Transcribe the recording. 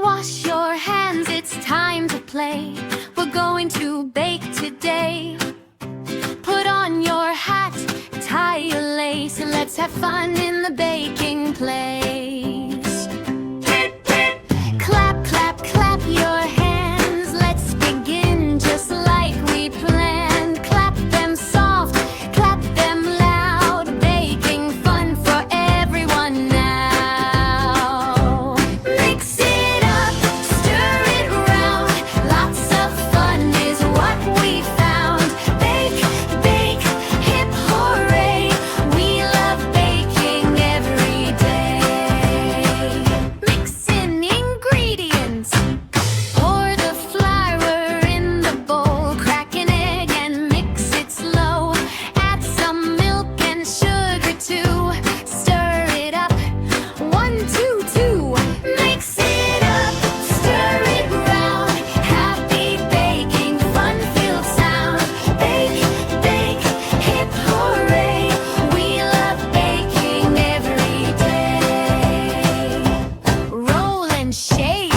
Wash your hands, it's time to play. We're going to bake today. Put on your hat, tie your lace, and let's have fun in the baking place. Clap, clap, clap your hands. Let's begin just like we planned. Clap them soft, clap them loud. Baking fun for everyone now. Mix it up, stir it round. Lots of fun is what we found. Bake, bake, hip hooray. We love baking every day. Mix in ingredients. Pour the flour in the bowl. Crack an egg and mix it slow. Add some milk and sugar too. Stir it up. 1, 2, 2. Mix it up, stir it round. Happy baking, fun-filled sound. Bake, bake, hip hooray. We love baking every day. Roll and shake.